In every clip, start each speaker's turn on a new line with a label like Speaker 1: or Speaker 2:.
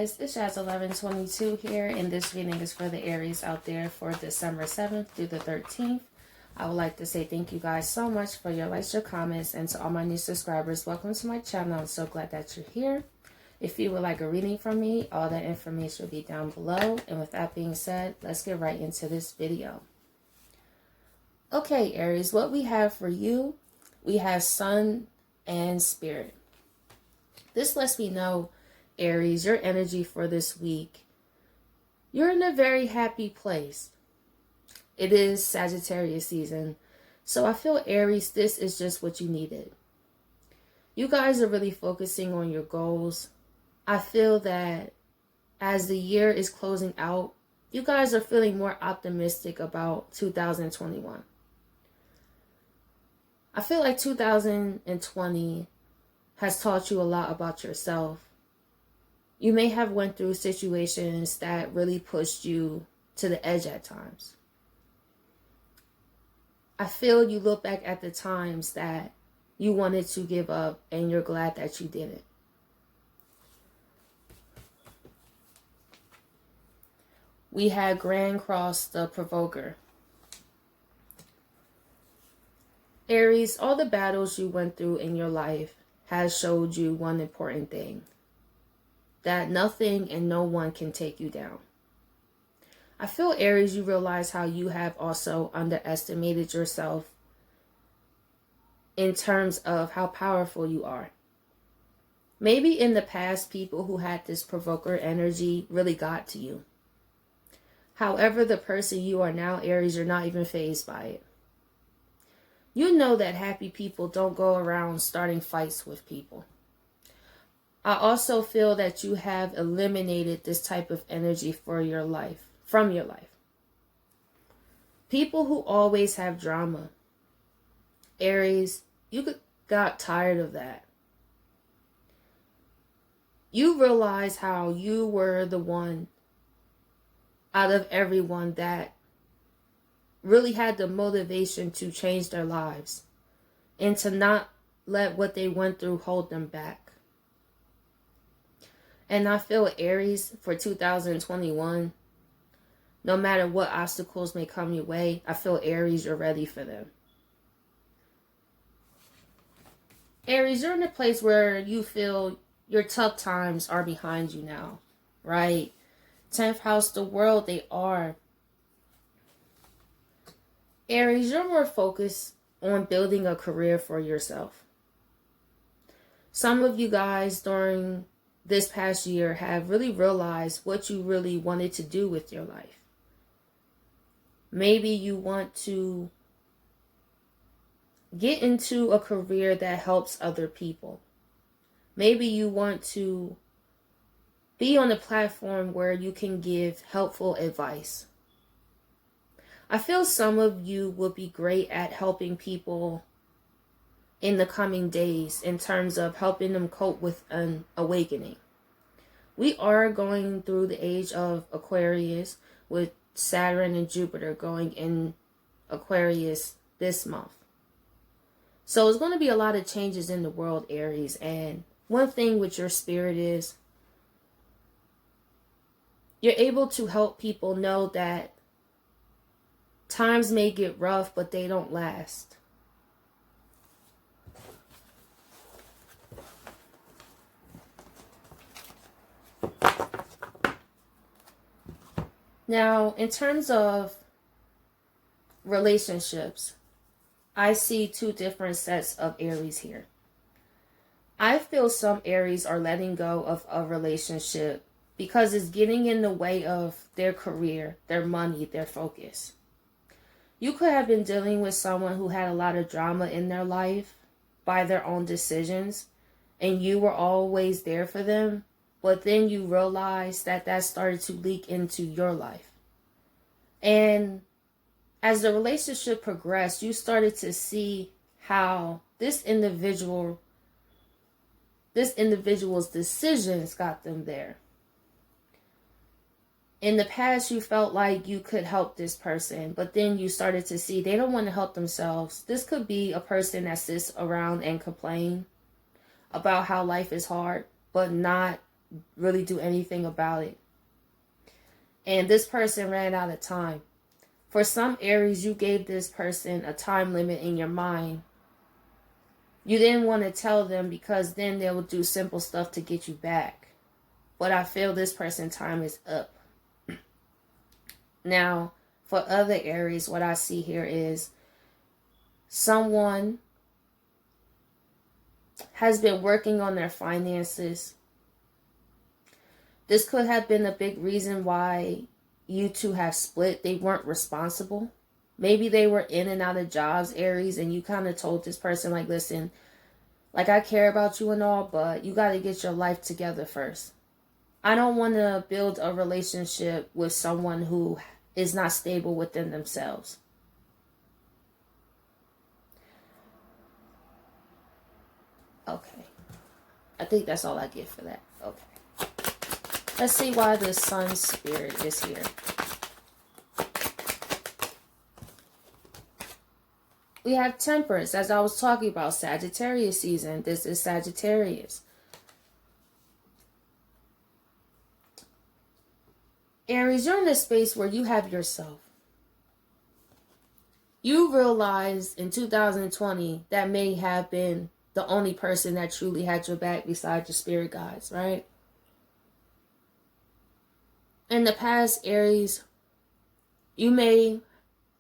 Speaker 1: guys, it's Jazz 1122 here, and this reading is for the Aries out there for December 7th through the 13th. I would like to say thank you guys so much for your likes, your comments, and to all my new subscribers, welcome to my channel. I'm so glad that you're here. If you would like a reading from me, all that information will be down below. And with that being said, let's get right into this video. Okay, Aries, what we have for you, we have Sun and Spirit. This lets me know, Aries, your energy for this week, you're in a very happy place. It is Sagittarius season, so I feel, Aries, this is just what you needed. You guys are really focusing on your goals. I feel that as the year is closing out, you guys are feeling more optimistic about 2021. I feel like 2020 has taught you a lot about yourself. You may have went through situations that really pushed you to the edge at times. I feel you look back at the times that you wanted to give up and you're glad that you didn't. We had Grand Cross, the Provoker. Aries, all the battles you went through in your life has showed you one important thing. That nothing and no one can take you down. I feel, Aries, you realize how you have also underestimated yourself in terms of how powerful you are. Maybe in the past, people who had this provoker energy really got to you. However, the person you are now, Aries, you're not even fazed by it. You know that happy people don't go around starting fights with people. I also feel that you have eliminated this type of energy from your life. People who always have drama. Aries, you got tired of that. You realize how you were the one out of everyone that really had the motivation to change their lives and to not let what they went through hold them back. And I feel, Aries, for 2021, no matter what obstacles may come your way, I feel, Aries, you're ready for them. Aries, you're in a place where you feel your tough times are behind you now, right? 10th house, the world, they are. Aries, you're more focused on building a career for yourself. Some of you guys during this past year have really realized what you really wanted to do with your life. Maybe you want to get into a career that helps other people. Maybe you want to be on a platform where you can give helpful advice. I feel some of you will be great at helping people in the coming days in terms of helping them cope with an awakening. We are going through the age of Aquarius with Saturn and Jupiter going in Aquarius this month. So it's going to be a lot of changes in the world, Aries. And one thing with your spirit is you're able to help people know that times may get rough, but they don't last. Now, in terms of relationships, I see two different sets of Aries here. I feel some Aries are letting go of a relationship because it's getting in the way of their career, their money, their focus. You could have been dealing with someone who had a lot of drama in their life by their own decisions, and you were always there for them, but then you realized that that started to leak into your life. And as the relationship progressed, you started to see how this individual's decisions got them there. In the past, you felt like you could help this person, but then you started to see they don't want to help themselves. This could be a person that sits around and complain about how life is hard, but not really do anything about it. And this person ran out of time. For some Aries, you gave this person a time limit in your mind. You didn't want to tell them because then they will do simple stuff to get you back. But I feel this person's time is up. Now, for other Aries, what I see here is someone has been working on their finances. This could have been a big reason why you two have split. They weren't responsible. Maybe they were in and out of jobs, Aries, and you kind of told this person, like, listen, like, I care about you and all, but you got to get your life together first. I don't want to build a relationship with someone who is not stable within themselves. Okay. I think that's all I get for that. Okay. Let's see why the Sun Spirit is here. We have Temperance, as I was talking about, Sagittarius season. This is Sagittarius. Aries, you're in a space where you have yourself. You realized in 2020 that may have been the only person that truly had your back besides your spirit guides, right? In the past, Aries, you may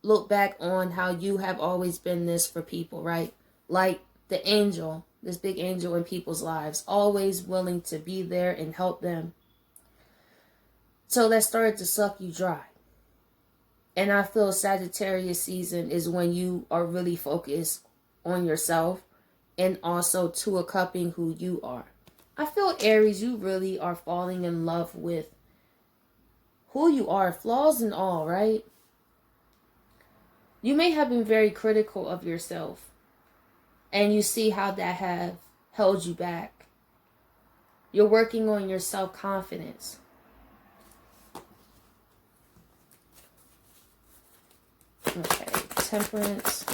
Speaker 1: look back on how you have always been this for people, right? Like the angel, this big angel in people's lives, always willing to be there and help them. So that started to suck you dry. And I feel Sagittarius season is when you are really focused on yourself and also to a cupping who you are. I feel Aries, you really are falling in love with who you are, flaws and all, right? You may have been very critical of yourself and you see how that have held you back. You're working on your self-confidence. Okay, Temperance.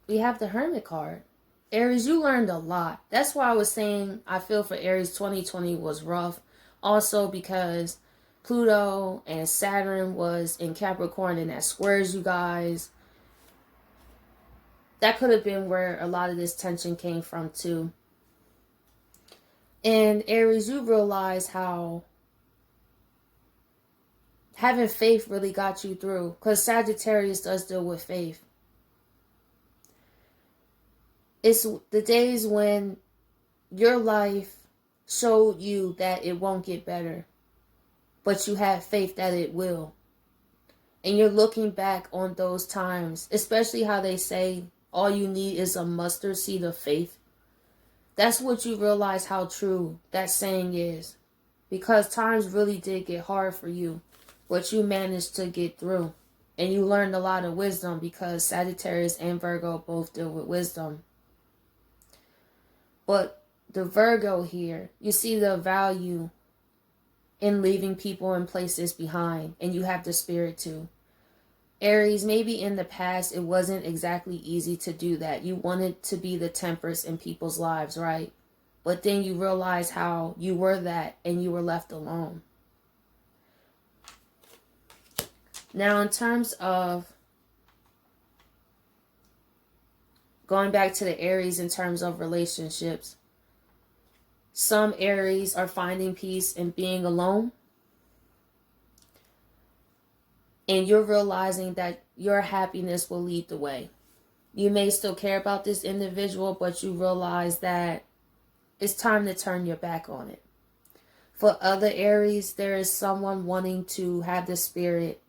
Speaker 1: We have the Hermit card. Aries, you learned a lot. That's why I was saying I feel for Aries 2020 was rough. Also because Pluto and Saturn was in Capricorn and that squares you guys. That could have been where a lot of this tension came from too. And Aries, you realize how having faith really got you through. Because Sagittarius does deal with faith. It's the days when your life showed you that it won't get better, but you have faith that it will. And you're looking back on those times, especially how they say all you need is a mustard seed of faith. That's what you realize how true that saying is. Because times really did get hard for you, but you managed to get through. And you learned a lot of wisdom because Sagittarius and Virgo both deal with wisdom. But the Virgo here, you see the value in leaving people and places behind, and you have the spirit too. Aries, maybe in the past it wasn't exactly easy to do that. You wanted to be the Temperance in people's lives, right? But then you realize how you were that and you were left alone. Now, in terms of going back to the Aries in terms of relationships, some Aries are finding peace in being alone. And you're realizing that your happiness will lead the way. You may still care about this individual, but you realize that it's time to turn your back on it. For other Aries, there is someone wanting to have the spirit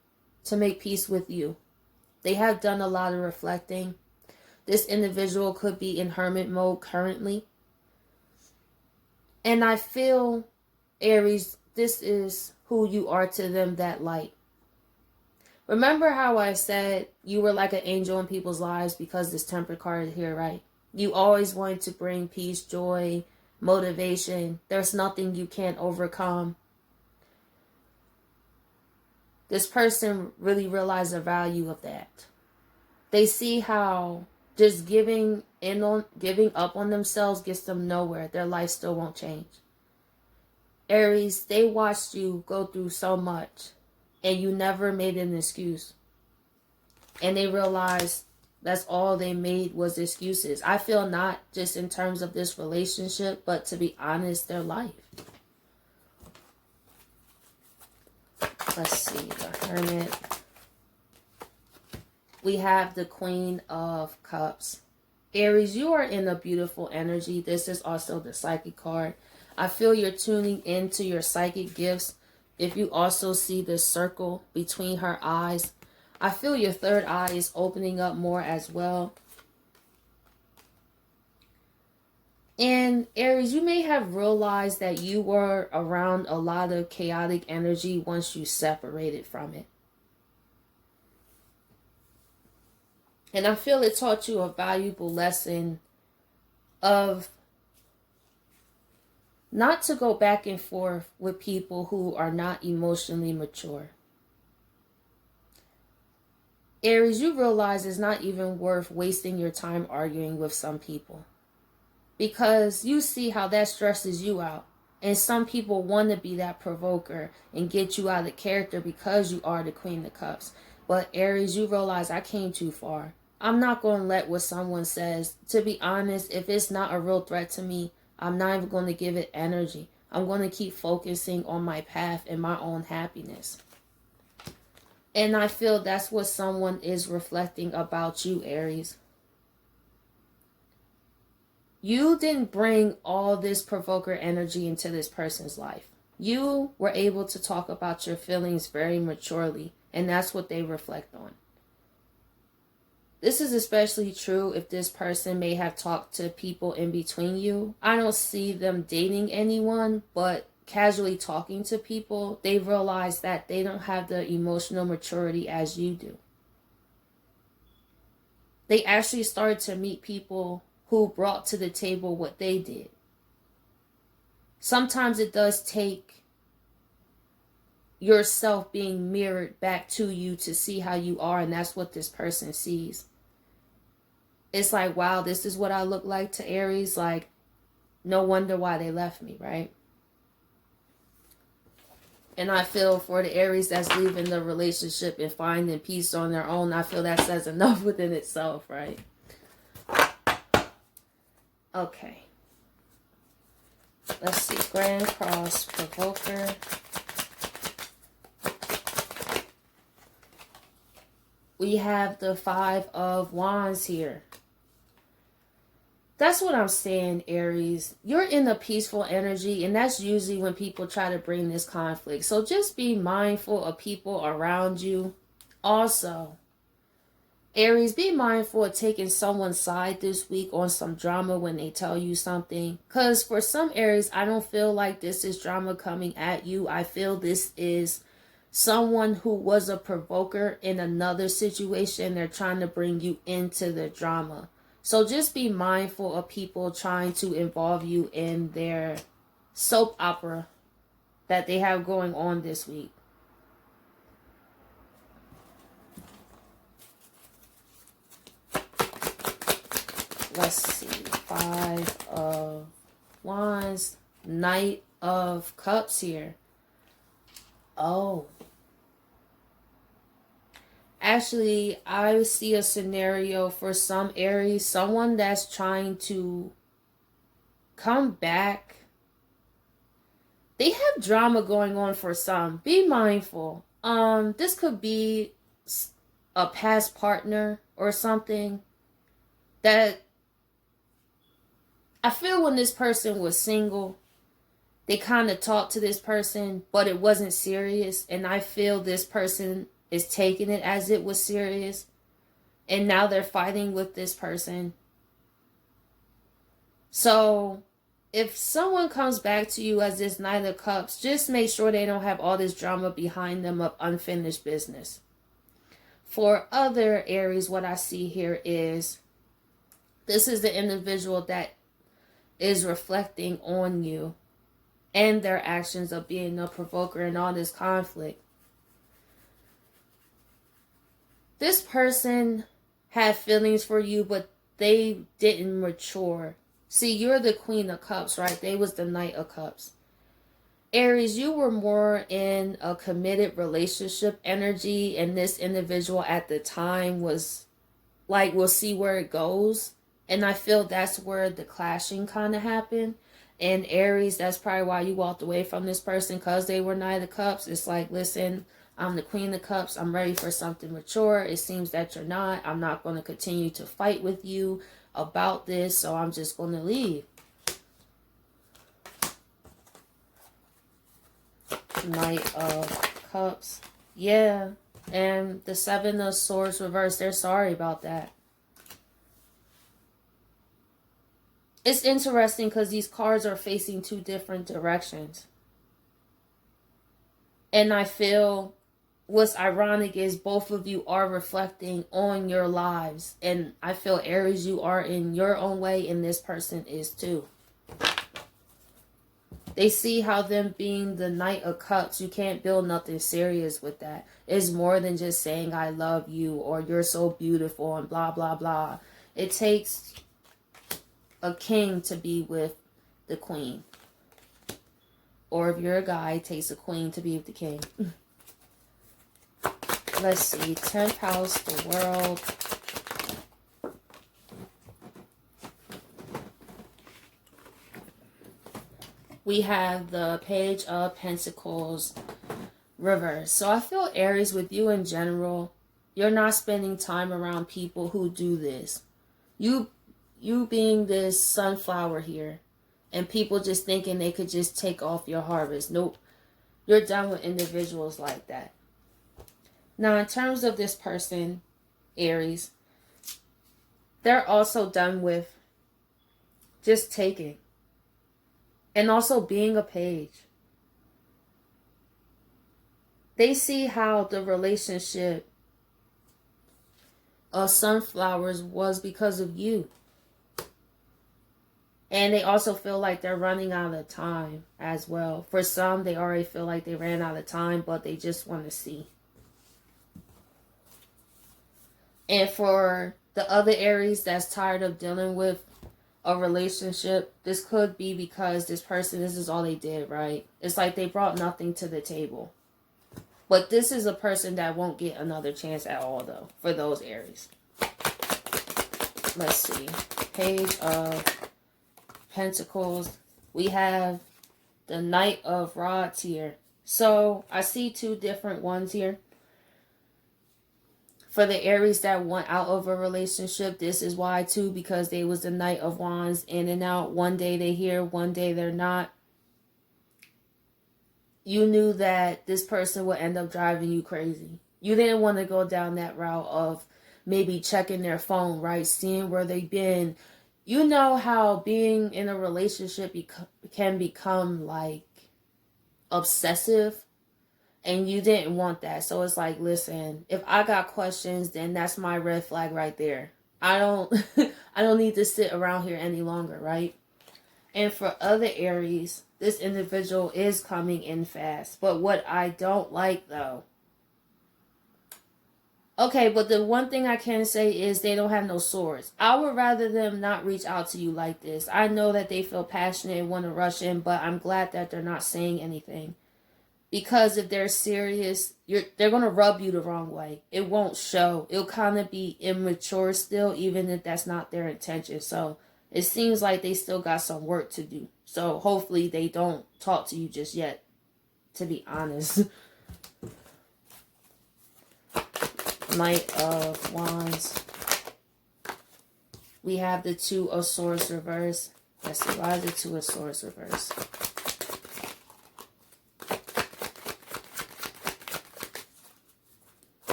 Speaker 1: to make peace with you. They have done a lot of reflecting. This individual could be in hermit mode currently. And I feel, Aries, this is who you are to them, that light. Remember how I said you were like an angel in people's lives because this Temperance card is here, right? You always want to bring peace, joy, motivation. There's nothing you can't overcome. This person really realized the value of that. They see how just giving up on themselves gets them nowhere. Their life still won't change. Aries, they watched you go through so much and you never made an excuse. And they realized that's all they made was excuses. I feel not just in terms of this relationship, but to be honest, their life. Let's see, the Hermit. We have the Queen of Cups. Aries, you are in a beautiful energy. This is also the Psychic card. I feel you're tuning into your psychic gifts. If you also see this circle between her eyes, I feel your third eye is opening up more as well. And Aries, you may have realized that you were around a lot of chaotic energy once you separated from it. And I feel it taught you a valuable lesson of not to go back and forth with people who are not emotionally mature. Aries, you realize it's not even worth wasting your time arguing with some people, because you see how that stresses you out. And some people want to be that provoker and get you out of character because you are the Queen of Cups. But Aries, you realize I came too far. I'm not going to let what someone says. To be honest, if it's not a real threat to me, I'm not even going to give it energy. I'm going to keep focusing on my path and my own happiness. And I feel that's what someone is reflecting about you, Aries. You didn't bring all this provoker energy into this person's life. You were able to talk about your feelings very maturely, and that's what they reflect on. This is especially true if this person may have talked to people in between you. I don't see them dating anyone, but casually talking to people, they realize that they don't have the emotional maturity as you do. They actually started to meet people who brought to the table what they did. Sometimes it does take yourself being mirrored back to you to see how you are, and that's what this person sees. It's like, wow, this is what I look like to Aries. Like, no wonder why they left me, right? And I feel for the Aries that's leaving the relationship and finding peace on their own, I feel that says enough within itself, right? Okay. Let's see. Grand Cross Provoker. We have the Five of Wands here. That's what I'm saying, Aries. You're in a peaceful energy, and that's usually when people try to bring this conflict. So just be mindful of people around you. Also, Aries, be mindful of taking someone's side this week on some drama when they tell you something. Because for some Aries, I don't feel like this is drama coming at you. I feel this is someone who was a provoker in another situation. They're trying to bring you into the drama. So just be mindful of people trying to involve you in their soap opera that they have going on this week. Let's see. Five of Wands. Knight of Cups here. Oh. Actually, I see a scenario for some Aries, someone that's trying to come back. They have drama going on for some. Be mindful. This could be a past partner or something that I feel when this person was single, they kind of talked to this person, but it wasn't serious. And I feel this person is taking it as it was serious, and now they're fighting with this person. So if someone comes back to you as this Knight of Cups, just make sure they don't have all this drama behind them of unfinished business. For other Aries, what I see here is this is the individual that is reflecting on you and their actions of being a provoker in all this conflict. This person had feelings for you, but they didn't mature. See, you're the Queen of Cups, right? They was the Knight of Cups. Aries, you were more in a committed relationship energy, and this individual at the time was like, we'll see where it goes. And I feel that's where the clashing kind of happened. And Aries, that's probably why you walked away from this person, because they were Knight of Cups. It's like, listen, I'm the Queen of Cups. I'm ready for something mature. It seems that you're not. I'm not going to continue to fight with you about this, so I'm just going to leave. Knight of Cups. Yeah. And the Seven of Swords reversed. They're sorry about that. It's interesting because these cards are facing two different directions. And I feel what's ironic is both of you are reflecting on your lives. And I feel, Aries, you are in your own way, and this person is too. They see how them being the Knight of Cups, you can't build nothing serious with that. It's more than just saying I love you or you're so beautiful and blah, blah, blah. It takes a king to be with the queen. Or if you're a guy, it takes a queen to be with the king. Let's see. 10th house, the world. We have the Page of Pentacles reverse. So I feel, Aries, with you in general, you're not spending time around people who do this. You being this sunflower here, and people just thinking they could just take off your harvest. Nope. You're done with individuals like that. Now, in terms of this person, Aries, they're also done with just taking. And also being a page. They see how the relationship of sunflowers was because of you. And they also feel like they're running out of time as well. For some, they already feel like they ran out of time, but they just want to see. And for the other Aries that's tired of dealing with a relationship, this could be because this person, this is all they did, right? It's like they brought nothing to the table. But this is a person that won't get another chance at all, though, for those Aries. Let's see. Page of Pentacles. We have the Knight of Rods here. So I see two different ones here. For the Aries that want out of a relationship, this is why too, because they was the Knight of Wands, in and out. One day they here, one day they're not. You knew that this person would end up driving you crazy. You didn't want to go down that route of maybe checking their phone, right? Seeing where they've been. You know how being in a relationship can become like obsessive. And you didn't want that. So it's like, listen, if I got questions, then that's my red flag right there. I don't I don't need to sit around here any longer, right? And for other Aries, this individual is coming in fast. But what I don't like, though, okay, but the one thing I can say is they don't have no swords. I would rather them not reach out to you like this. I know that they feel passionate and want to rush in, but I'm glad that they're not saying anything. Because if they're serious, they're going to rub you the wrong way. It won't show. It'll kind of be immature still, even if that's not their intention. So it seems like they still got some work to do. So hopefully they don't talk to you just yet, to be honest. Knight of Wands. We have the Two of Swords reverse. Let's see, why is the Two of Swords reverse?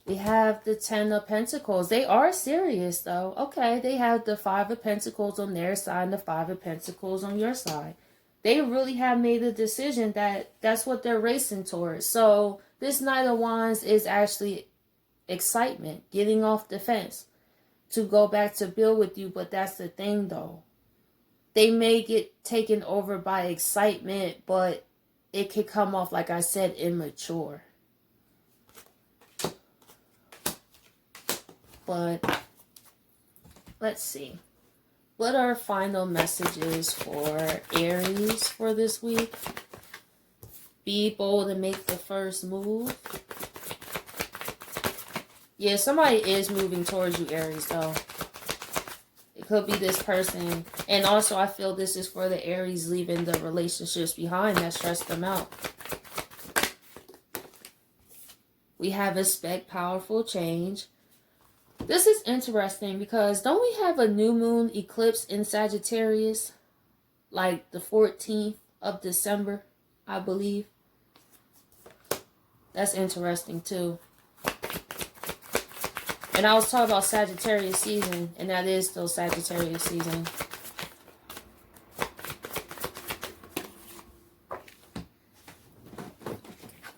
Speaker 1: We have the Ten of Pentacles. They are serious, though. Okay, they have the Five of Pentacles on their side and the Five of Pentacles on your side. They really have made a decision that that's what they're racing towards. So this Knight of Wands is actually excitement, getting off the fence to go back to build with you. But that's the thing, though. They may get taken over by excitement, but it could come off, like I said, immature. but let's see. What are final messages for Aries for this week? Be bold and make the first move. Yeah, somebody is moving towards you, Aries, though. It could be this person. And also, I feel this is for the Aries leaving the relationships behind that stressed them out. We have expect powerful change. This is interesting because don't we have a new moon eclipse in Sagittarius? Like the 14th of December, I believe. That's interesting too. And I was talking about Sagittarius season, and that is still Sagittarius season.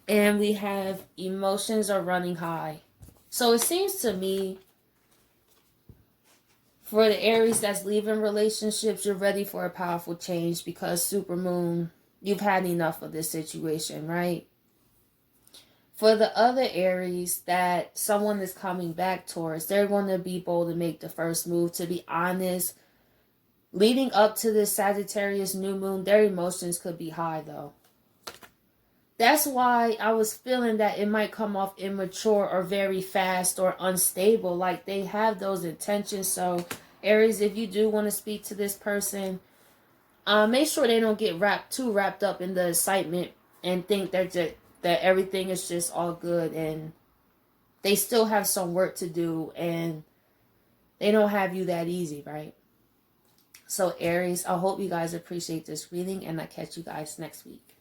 Speaker 1: And we have emotions are running high. So it seems to me, for the Aries that's leaving relationships, you're ready for a powerful change because Supermoon, you've had enough of this situation, right? For the other Aries that someone is coming back towards, they're going to be bold to make the first move. To be honest, leading up to this Sagittarius new moon, their emotions could be high though. That's why I was feeling that it might come off immature or very fast or unstable. Like they have those intentions. So Aries, if you do want to speak to this person, make sure they don't get too wrapped up in the excitement and think that everything is just all good, and they still have some work to do and they don't have you that easy, right? So Aries, I hope you guys appreciate this reading, and I'll catch you guys next week.